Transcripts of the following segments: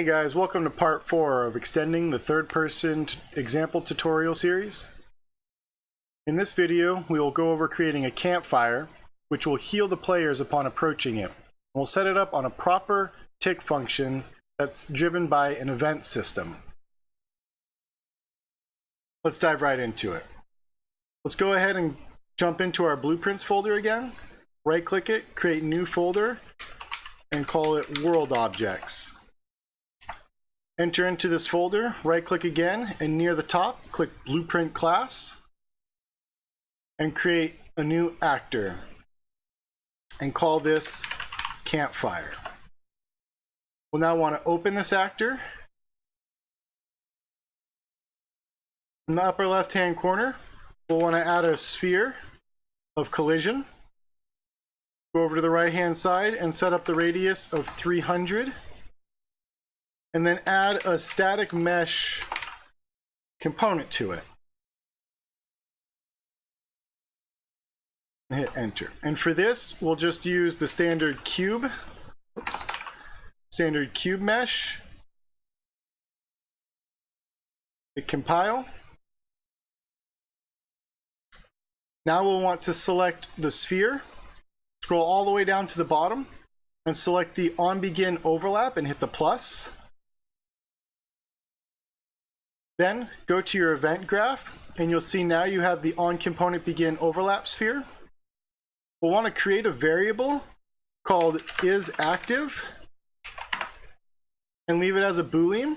Hey guys, welcome to part 4 of extending the third-person example tutorial series. In this video, we will go over creating a campfire, which will heal the players upon approaching it. We'll set it up on a proper tick function that's driven by an event system. Let's dive right into it. Let's go ahead and jump into our blueprints folder again. Right-click it, create new folder, and call it World Objects. Enter into this folder, right-click again, and near the top, click Blueprint Class, and create a new actor, and call this Campfire. We'll now want to open this actor. In the upper left-hand corner, we'll want to add a sphere of collision. Go over to the right-hand side and set up the radius of 300. And then add a static mesh component to it. And hit enter. And for this, we'll just use the standard cube. Standard cube mesh. Hit compile. Now we'll want to select the sphere. Scroll all the way down to the bottom and select the on begin overlap and hit the plus. Then go to your event graph and you'll see now you have the on component begin overlap sphere. We'll want to create a variable called isActive and leave it as a Boolean.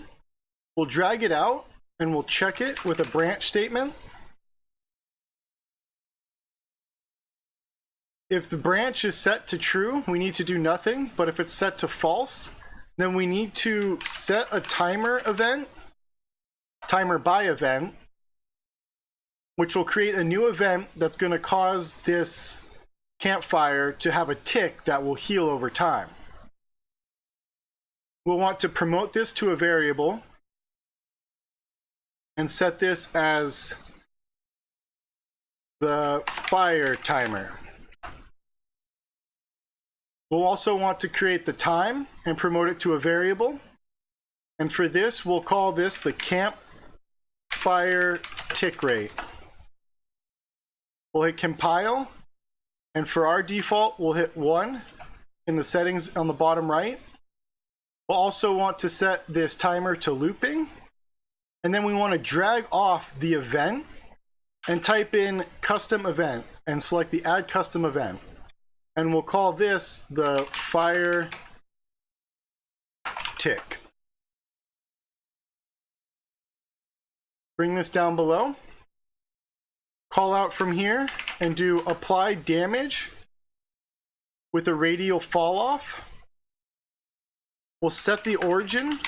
We'll drag it out and we'll check it with a branch statement. If the branch is set to true, we need to do nothing, but if it's set to false, then we need to set a timer by event, which will create a new event that's going to cause this campfire to have a tick that will heal over time. We'll want to promote this to a variable and set this as the fire timer. We'll also want to create the time and promote it to a variable. And for this, we'll call this the Campfire tick rate. We'll hit compile, and for our default, we'll hit 1 in the settings on the bottom right. We'll also want to set this timer to looping, and then we want to drag off the event and type in custom event and select the add custom event. And we'll call this the fire tick. Bring this down below. Call out from here and do apply damage with a radial fall off. We'll set the origin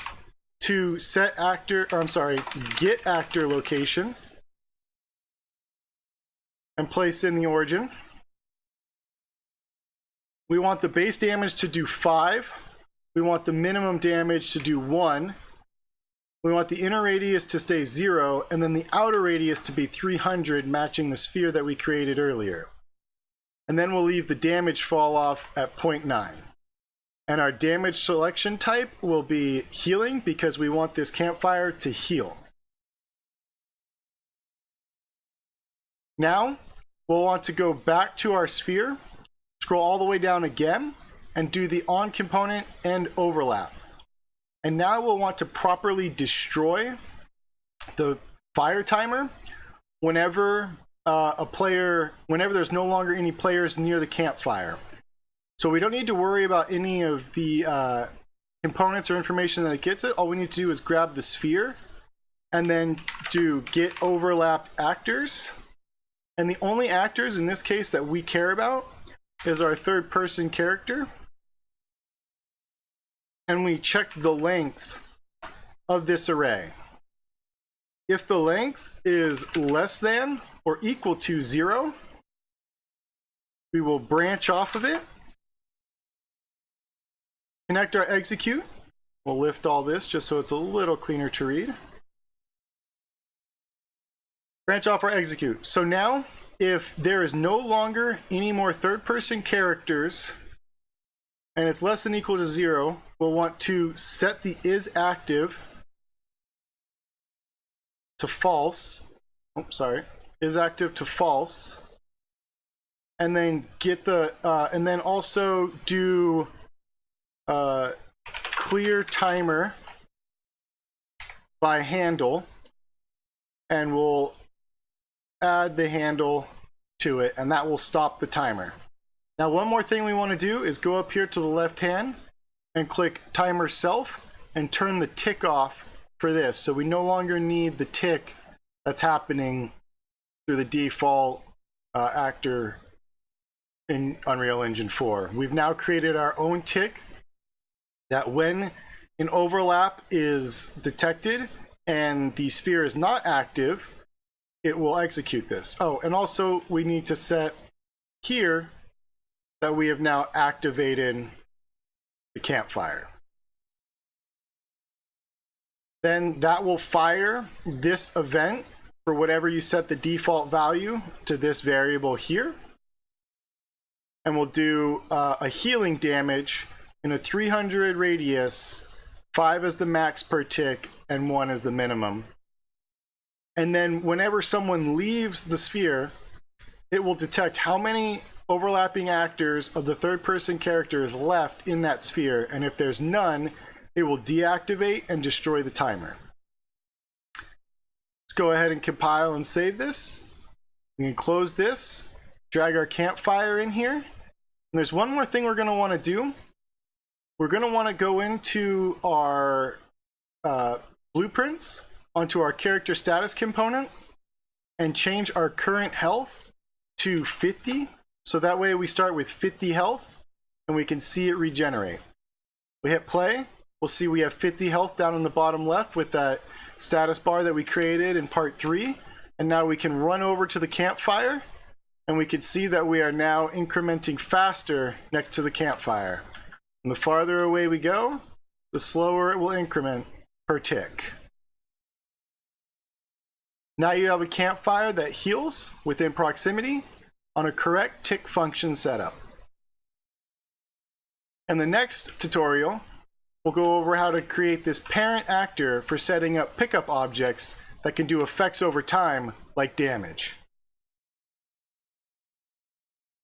to get actor location and place in the origin. We want the base damage to do 5. We want the minimum damage to do 1. We want the inner radius to stay 0, and then the outer radius to be 300, matching the sphere that we created earlier. And then we'll leave the damage fall off at 0.9. And our damage selection type will be healing because we want this campfire to heal. Now, we'll want to go back to our sphere. Scroll all the way down again and do the on component and overlap. And now we'll want to properly destroy the fire timer whenever there's no longer any players near the campfire. So we don't need to worry about any of the components or information that it gets it. All we need to do is grab the sphere and then do get overlapped actors. And the only actors in this case that we care about is our third person character, and we check the length of this array. If the length is less than or equal to 0, we will branch off of it, connect our execute. We'll lift all this just so it's a little cleaner to read. Branch off our execute. So now, if there is no longer any more third-person characters and it's less than or equal to 0, we'll want to set the isActive to false. Oh, sorry, isActive to false, and then get the and then also do clear timer by handle, and we'll add the handle to it, and that will stop the timer. Now, one more thing we want to do is go up here to the left hand and click timer self and turn the tick off for this, so we no longer need the tick that's happening through the default actor in Unreal Engine 4. We've now created our own tick that when an overlap is detected and the sphere is not active, it will execute this. Oh, and also we need to set here that we have now activated the campfire. Then that will fire this event for whatever you set the default value to this variable here. And we'll do a healing damage in a 300 radius, 5 as the max per tick, and 1 as the minimum. And then whenever someone leaves the sphere, it will detect how many overlapping actors of the third person character is left in that sphere, and if there's none, it will deactivate and destroy the timer. Let's go ahead and compile and save this. We can close this, drag our campfire in here, and there's one more thing we're going to want to do. We're going to want to go into our blueprints onto our character status component and change our current health to 50, so that way we start with 50 health and we can see it regenerate. We hit play, we'll see we have 50 health down in the bottom left with that status bar that we created in part 3, and now we can run over to the campfire and we can see that we are now incrementing faster next to the campfire. And the farther away we go, the slower it will increment per tick. Now you have a campfire that heals within proximity on a correct tick function setup. In the next tutorial, we'll go over how to create this parent actor for setting up pickup objects that can do effects over time, like damage.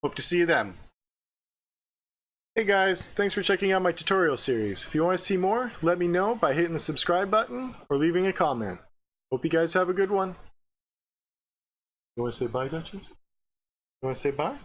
Hope to see you then. Hey guys, thanks for checking out my tutorial series. If you want to see more, let me know by hitting the subscribe button or leaving a comment. Hope you guys have a good one. You want to say bye, Duchess? You want to say bye?